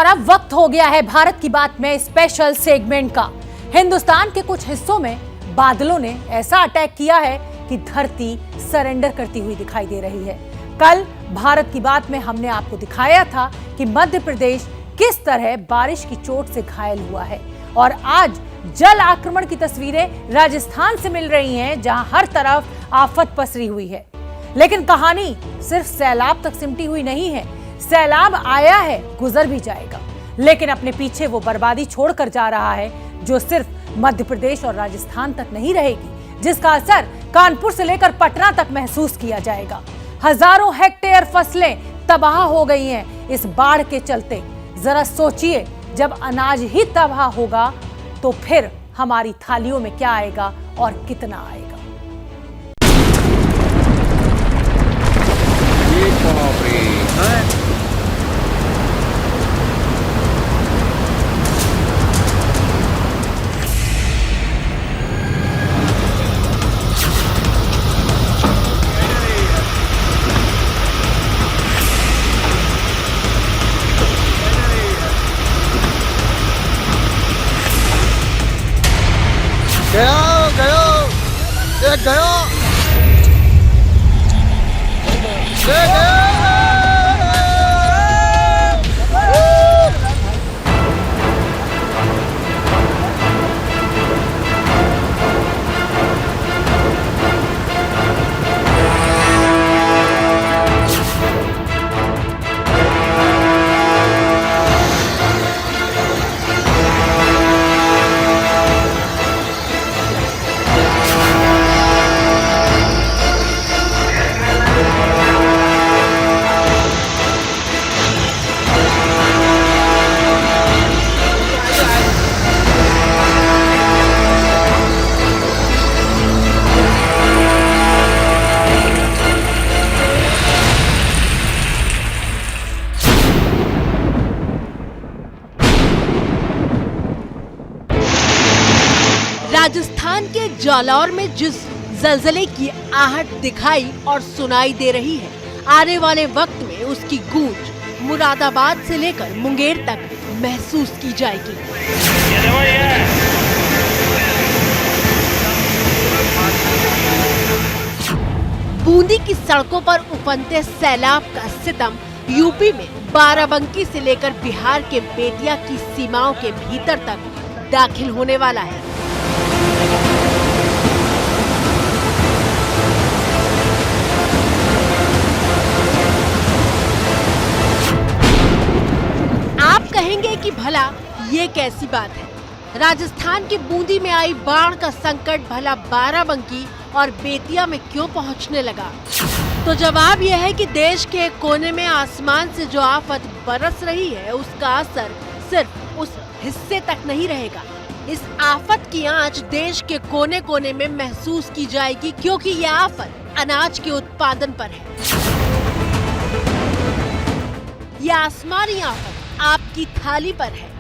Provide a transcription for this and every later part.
और अब वक्त हो गया है भारत की बात में स्पेशल सेगमेंट का। हिंदुस्तान के कुछ हिस्सों में बादलों ने ऐसा अटैक किया है कि धरती सरेंडर करती हुई दिखाई दे रही है। कल भारत की बात में हमने आपको दिखाया था कि मध्य प्रदेश किस तरह बारिश की चोट से घायल हुआ है, और आज जल आक्रमण की तस्वीरें राजस्थान से मिल रही हैं, जहां हर तरफ आफत पसरी हुई है। लेकिन कहानी सिर्फ सैलाब तक सिमटी हुई नहीं है। सैलाब आया है, गुजर भी जाएगा, लेकिन अपने पीछे वो बर्बादी छोड़कर जा रहा है जो सिर्फ मध्य प्रदेश और राजस्थान तक नहीं रहेगी, जिसका असर कानपुर से लेकर पटना तक महसूस किया जाएगा। हजारों हेक्टेयर फसलें तबाह हो गई हैं इस बाढ़ के चलते। जरा सोचिए, जब अनाज ही तबाह होगा तो फिर हमारी थालियों में क्या आएगा और कितना आएगा। राजस्थान के जालौर में जिस जलजले की आहट दिखाई और सुनाई दे रही है, आने वाले वक्त में उसकी गूंज मुरादाबाद से लेकर मुंगेर तक महसूस की जाएगी। बूंदी की सड़कों पर उफनते सैलाब का सितम यूपी में बाराबंकी से लेकर बिहार के बेतिया की सीमाओं के भीतर तक दाखिल होने वाला है। आप कहेंगे कि भला ये कैसी बात है, राजस्थान की बूंदी में आई बाढ़ का संकट भला बाराबंकी और बेतिया में क्यों पहुंचने लगा? तो जवाब यह है कि देश के एक कोने में आसमान से जो आफत बरस रही है, उसका असर सिर्फ उस हिस्से तक नहीं रहेगा। इस आफत की आंच देश के कोने कोने में महसूस की जाएगी, क्योंकि यह आफत अनाज के उत्पादन पर है। यह आसमानी आफत आपकी थाली पर है।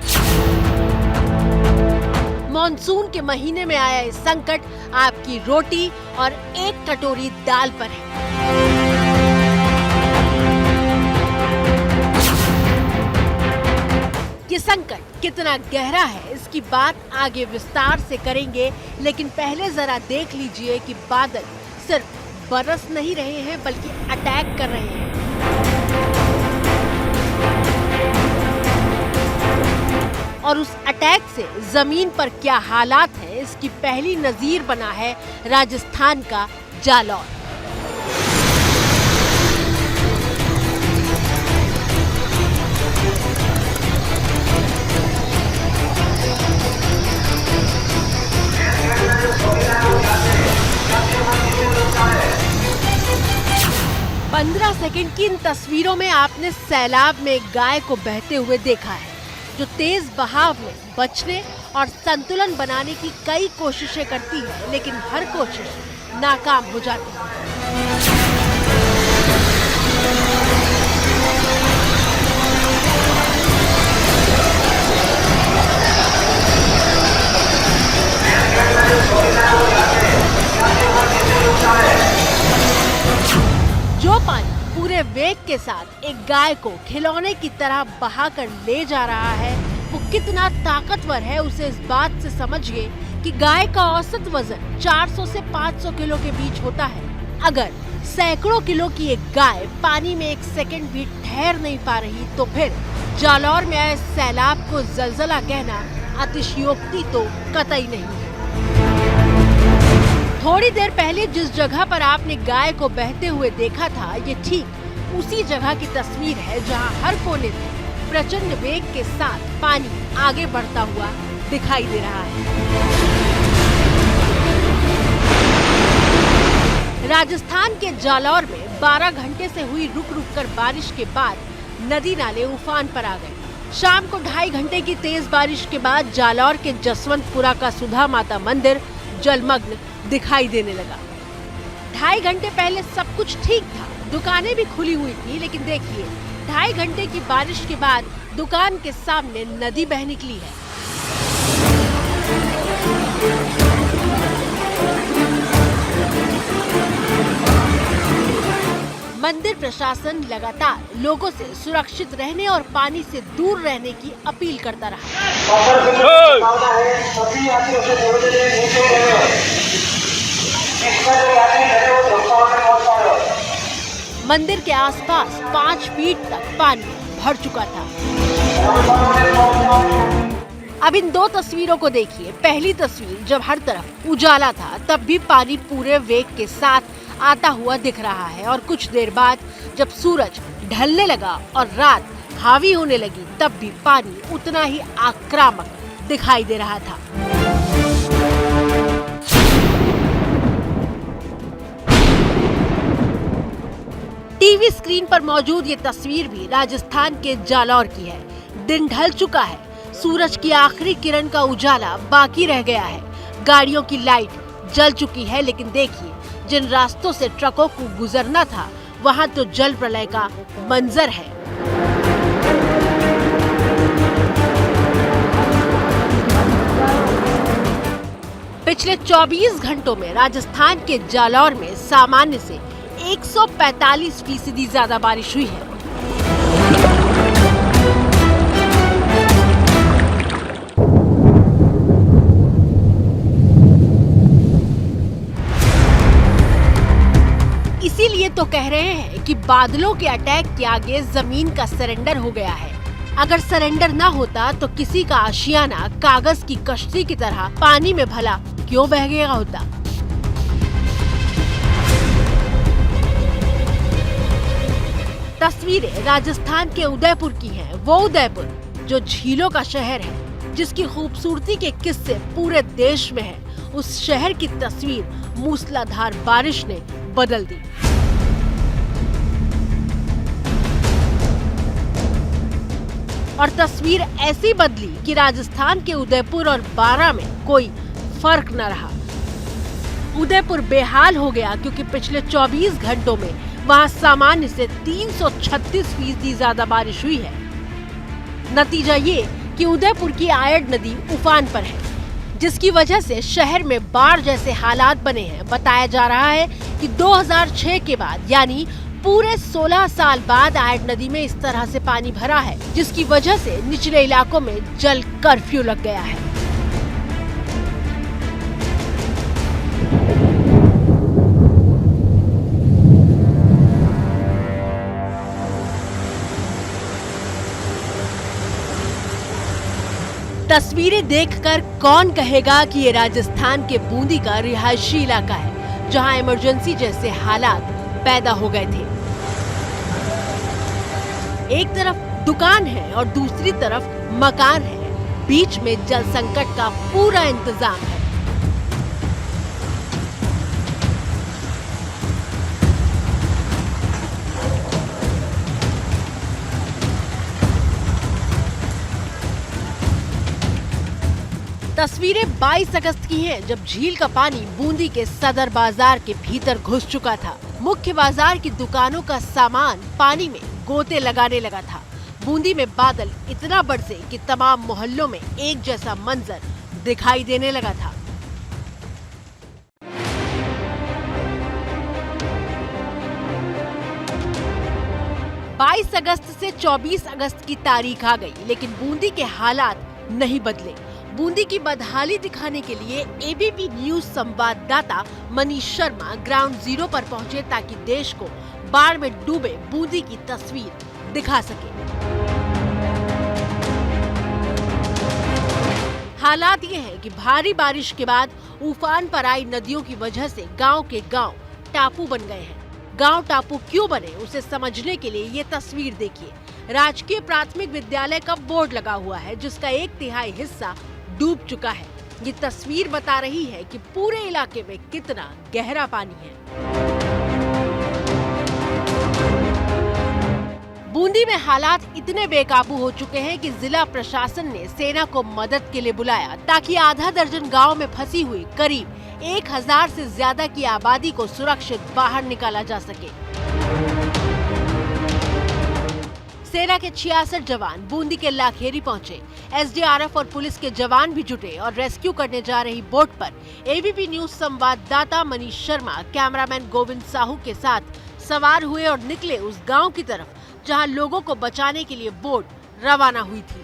मॉनसून के महीने में आया ये संकट आपकी रोटी और एक कटोरी दाल पर है। ये संकट कितना गहरा है, इसकी बात आगे विस्तार से करेंगे, लेकिन पहले जरा देख लीजिए कि बादल सिर्फ बरस नहीं रहे हैं बल्कि अटैक कर रहे हैं। और उस अटैक से जमीन पर क्या हालात हैं, इसकी पहली नजीर बना है राजस्थान का जालौर। पंद्रह सेकंड की इन तस्वीरों में आपने सैलाब में एक गाय को बहते हुए देखा है, जो तेज बहाव में बचने और संतुलन बनाने की कई कोशिशें करती है, लेकिन हर कोशिश नाकाम हो जाती है। जो पानी पूरे वेग के साथ एक गाय को खिलौने की तरह बहाकर ले जा रहा है, वो कितना ताकतवर है उसे इस बात से समझिए कि गाय का औसत वजन 400 से 500 किलो के बीच होता है। अगर सैकड़ों किलो की एक गाय पानी में एक सेकंड भी ठहर नहीं पा रही तो फिर जालौर में आए सैलाब को जलजला कहना अतिशयोक्ति तो कतई नहीं है। थोड़ी देर पहले जिस जगह पर आपने गाय को बहते हुए देखा था, ये ठीक उसी जगह की तस्वीर है जहां हर कोने में प्रचंड वेग के साथ पानी आगे बढ़ता हुआ दिखाई दे रहा है। राजस्थान के जालौर में 12 घंटे से हुई रुक रुक कर बारिश के बाद नदी नाले उफान पर आ गए। शाम को 2.5 घंटे की तेज बारिश के बाद जालौर के जसवंतपुरा का सुधा माता मंदिर जलमग्न दिखाई देने लगा। 2.5 घंटे पहले सब कुछ ठीक था, दुकानें भी खुली हुई थी, लेकिन देखिए 2.5 घंटे की बारिश के बाद दुकान के सामने नदी बह निकली है। मंदिर प्रशासन लगातार लोगों से सुरक्षित रहने और पानी से दूर रहने की अपील करता रहा। मंदिर के आसपास 5 फीट तक पानी भर चुका था। अब इन 2 तस्वीरों को देखिए। पहली तस्वीर जब हर तरफ उजाला था तब भी पानी पूरे वेग के साथ आता हुआ दिख रहा है, और कुछ देर बाद जब सूरज ढलने लगा और रात हावी होने लगी तब भी पानी उतना ही आक्रामक दिखाई दे रहा था। टीवी स्क्रीन पर मौजूद ये तस्वीर भी राजस्थान के जालौर की है। दिन ढल चुका है, सूरज की आखिरी किरण का उजाला बाकी रह गया है। गाड़ियों की लाइट जल चुकी है, लेकिन देखिए जिन रास्तों से ट्रकों को गुजरना था वहां तो जल प्रलय का मंजर है। पिछले 24 घंटों में राजस्थान के जालौर में सामान्य से 145% ज्यादा बारिश हुई है। इसीलिए तो कह रहे हैं कि बादलों के अटैक के आगे जमीन का सरेंडर हो गया है। अगर सरेंडर ना होता तो किसी का आशियाना कागज की कश्ती की तरह पानी में भला क्यों बह गया होता। तस्वीरें राजस्थान के उदयपुर की हैं, वो उदयपुर जो झीलों का शहर है, जिसकी खूबसूरती के किस्से पूरे देश में हैं। उस शहर की तस्वीर मूसलाधार बारिश ने बदल दी। और तस्वीर ऐसी बदली कि राजस्थान के उदयपुर और बारां में कोई फर्क न रहा। उदयपुर बेहाल हो गया क्योंकि पिछले 24 घंटों में वहां सामान्य से 336% ज्यादा बारिश हुई है। नतीजा ये कि उदयपुर की आयड़ नदी उफान पर है, जिसकी वजह से शहर में बाढ़ जैसे हालात बने हैं। बताया जा रहा है कि 2006 के बाद यानी पूरे 16 साल बाद आयड़ नदी में इस तरह से पानी भरा है, जिसकी वजह से निचले इलाकों में जल कर्फ्यू लग गया है। तस्वीरें देखकर कौन कहेगा कि ये राजस्थान के बूंदी का रिहायशी इलाका है, जहां इमरजेंसी जैसे हालात पैदा हो गए थे। एक तरफ दुकान है और दूसरी तरफ मकान है, बीच में जल संकट का पूरा इंतजाम है। तस्वीरें 22 अगस्त की हैं, जब झील का पानी बूंदी के सदर बाजार के भीतर घुस चुका था। मुख्य बाजार की दुकानों का सामान पानी में गोते लगाने लगा था। बूंदी में बादल इतना बरसे कि तमाम मोहल्लों में एक जैसा मंजर दिखाई देने लगा था। 22 अगस्त से 24 अगस्त की तारीख आ गई, लेकिन बूंदी के हालात नहीं बदले। बूंदी की बदहाली दिखाने के लिए एबीपी न्यूज संवाददाता मनीष शर्मा ग्राउंड जीरो पर पहुंचे ताकि देश को बाढ़ में डूबे बूंदी की तस्वीर दिखा सके। हालात ये हैं कि भारी बारिश के बाद उफान पर आई नदियों की वजह से गांव के गांव टापू बन गए हैं। गांव टापू क्यों बने उसे समझने के लिए ये तस्वीर देखिए। राजकीय प्राथमिक विद्यालय का बोर्ड लगा हुआ है जिसका 1/3 हिस्सा डूब चुका है। ये तस्वीर बता रही है कि पूरे इलाके में कितना गहरा पानी है। बूंदी में हालात इतने बेकाबू हो चुके हैं कि जिला प्रशासन ने सेना को मदद के लिए बुलाया ताकि आधा दर्जन गांव में फंसी हुई करीब 1000 से ज्यादा की आबादी को सुरक्षित बाहर निकाला जा सके। सेना के 66 जवान बूंदी के लाखेरी पहुंचे। एसडीआरएफ और पुलिस के जवान भी जुटे और रेस्क्यू करने जा रही बोट पर एबीपी न्यूज संवाददाता मनीष शर्मा कैमरामैन गोविंद साहू के साथ सवार हुए और निकले उस गांव की तरफ जहां लोगों को बचाने के लिए बोट रवाना हुई थी।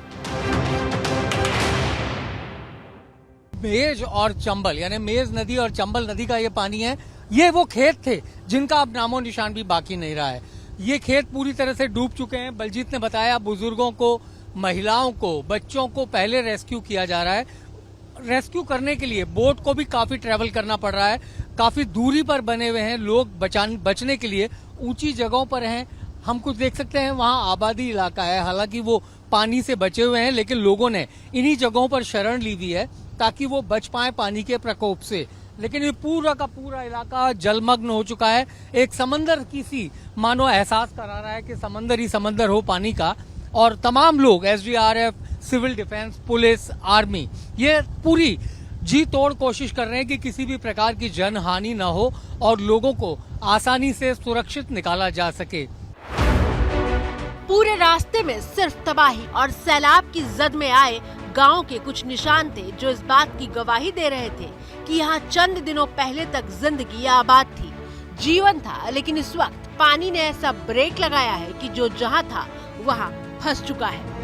मेज और चंबल यानी मेज नदी और चंबल नदी का ये पानी है। ये वो खेत थे जिनका अब नामो निशान भी बाकी नहीं रहा है। ये खेत पूरी तरह से डूब चुके हैं। बलजीत ने बताया बुजुर्गों को, महिलाओं को, बच्चों को पहले रेस्क्यू किया जा रहा है। रेस्क्यू करने के लिए बोट को भी काफी ट्रेवल करना पड़ रहा है। काफी दूरी पर बने हुए हैं लोग। बचने के लिए ऊंची जगहों पर हैं। हम कुछ देख सकते हैं वहां आबादी इलाका है, हालांकि वो पानी से बचे हुए हैं, लेकिन लोगों ने इन्हीं जगहों पर शरण ली हुई है ताकि वो बच पाए पानी के प्रकोप से। लेकिन ये पूरा का पूरा इलाका जलमग्न हो चुका है। एक समंदर की सी मानो एहसास करा रहा है कि समंदर ही समंदर हो पानी का। और तमाम लोग SDRF, civil defence, police, army ये पूरी जी तोड़ कोशिश कर रहे हैं कि किसी भी प्रकार की जन हानि न हो और लोगों को आसानी से सुरक्षित निकाला जा सके। पूरे रास्ते में सिर्फ तबाही और सैलाब की जद में आए गांव के कुछ निशान थे जो इस बात की गवाही दे रहे थे कि यहाँ चंद दिनों पहले तक जिंदगी आबाद थी, जीवन था। लेकिन इस वक्त पानी ने ऐसा ब्रेक लगाया है कि जो जहाँ था वहाँ फंस चुका है।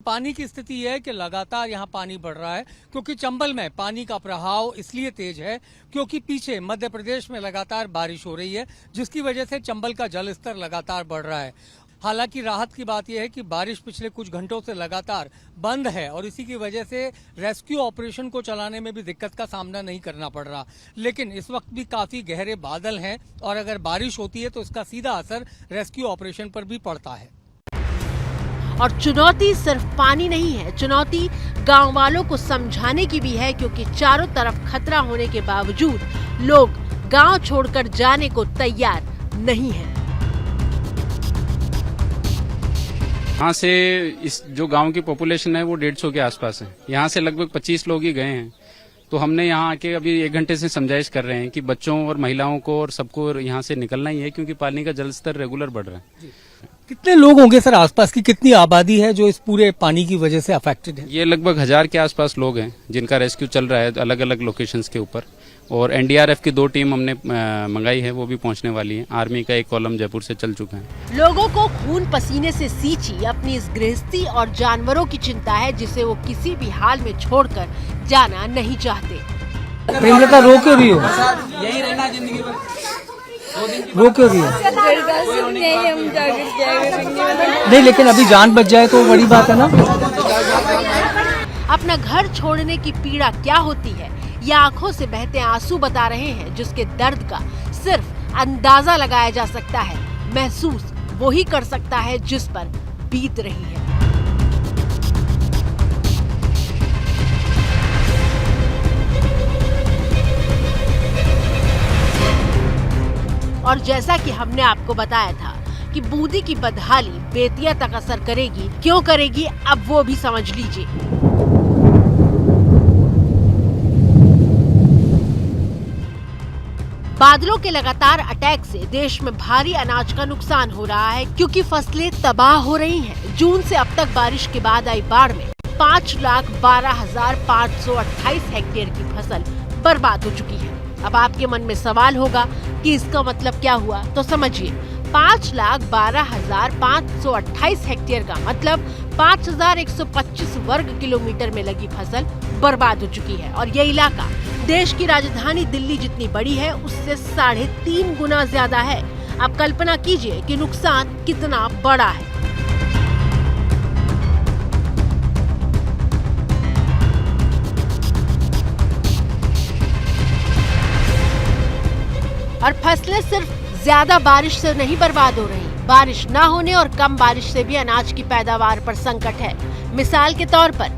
पानी की स्थिति यह है कि लगातार यहाँ पानी बढ़ रहा है क्योंकि चंबल में पानी का प्रवाह इसलिए तेज है क्योंकि पीछे मध्य प्रदेश में लगातार बारिश हो रही है, जिसकी वजह से चंबल का जल स्तर लगातार बढ़ रहा है। हालांकि राहत की बात यह है कि बारिश पिछले कुछ घंटों से लगातार बंद है और इसी की वजह से रेस्क्यू ऑपरेशन को चलाने में भी दिक्कत का सामना नहीं करना पड़ रहा। लेकिन इस वक्त भी काफी गहरे बादल हैं और अगर बारिश होती है तो इसका सीधा असर रेस्क्यू ऑपरेशन पर भी पड़ता है। और चुनौती सिर्फ पानी नहीं है, चुनौती गांव वालों को समझाने की भी है क्योंकि चारों तरफ खतरा होने के बावजूद लोग गांव छोड़कर जाने को तैयार नहीं हैं। यहाँ से इस जो गांव की पॉपुलेशन है वो 150 के आसपास है। यहाँ से लगभग 25 लोग ही गए हैं। तो हमने यहाँ आके अभी 1 घंटे से समझाइश कर रहे हैं कि बच्चों और महिलाओं को और सबको यहाँ से निकलना ही है क्योंकि पानी का जल स्तर रेगुलर बढ़ रहा है। कितने लोग होंगे सर? आसपास की कितनी आबादी है जो इस पूरे पानी की वजह से अफेक्टेड है? ये लगभग 1000 के आसपास लोग हैं जिनका रेस्क्यू चल रहा है अलग अलग लोकेशंस के ऊपर। और एनडीआरएफ की 2 टीम हमने मंगाई है, वो भी पहुंचने वाली है। आर्मी का 1 कॉलम जयपुर से चल चुका है। लोगों को खून पसीने से सींची अपनी इस गृहस्थी और जानवरों की चिंता है जिसे वो किसी भी हाल में छोड़कर जाना नहीं चाहते। प्रेमलता रो क्यों रही हो? यही रहना जिंदगी भर। रो क्यों रही हो? नहीं, लेकिन अभी जान बच जाए तो बड़ी बात है ना। अपना घर छोड़ने की पीड़ा क्या होती है ये आंखों से बहते आंसू बता रहे हैं, जिसके दर्द का सिर्फ अंदाजा लगाया जा सकता है। महसूस वो ही कर सकता है जिस पर बीत रही है। और जैसा कि हमने आपको बताया था कि बूंदी की बदहाली बेतिया तक असर करेगी, क्यों करेगी अब वो भी समझ लीजिए। बादलों के लगातार अटैक से देश में भारी अनाज का नुकसान हो रहा है क्योंकि फसलें तबाह हो रही हैं। जून से अब तक बारिश के बाद आई बाढ़ में 5,12,528 हेक्टेयर की फसल बर्बाद हो चुकी है। अब आपके मन में सवाल होगा कि इसका मतलब क्या हुआ, तो समझिए 5,12,528 हेक्टेयर का मतलब 5,125 वर्ग किलोमीटर में लगी फसल बर्बाद हो चुकी है। और ये इलाका देश की राजधानी दिल्ली जितनी बड़ी है उससे 3.5 गुना ज्यादा है। आप कल्पना कीजिए कि नुकसान कितना बड़ा है। और फसलें सिर्फ ज्यादा बारिश से नहीं बर्बाद हो रही, बारिश न होने और कम बारिश से भी अनाज की पैदावार पर संकट है। मिसाल के तौर पर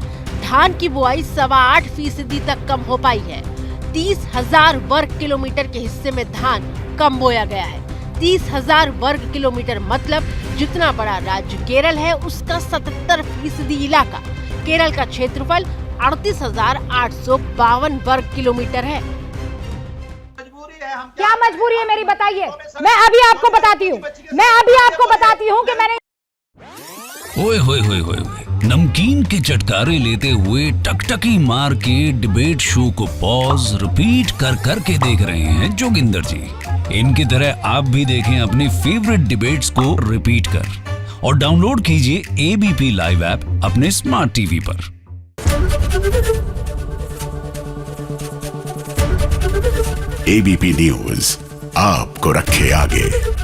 धान की बुआई 8.25% तक कम हो पाई है। 30,000 वर्ग किलोमीटर के हिस्से में धान कम बोया गया है। 30,000 वर्ग किलोमीटर मतलब जितना बड़ा राज्य केरल है उसका 77% इलाका। केरल का क्षेत्रफल 38,852 वर्ग किलोमीटर है। क्या मजबूरी है मेरी, बताइए। मैं अभी आपको बताती हूँ कि मैंने ओए होए होए होए नमकीन के चटकारे लेते हुए टकटकी मार के डिबेट शो को पॉज रिपीट कर करके देख रहे हैं जोगिंदर जी। इनकी तरह आप भी देखें अपने फेवरेट डिबेट्स को रिपीट कर और डाउनलोड कीजिए ABP लाइव ऐप अपने स्मार्ट टीवी पर। ABP न्यूज आपको रखे आगे।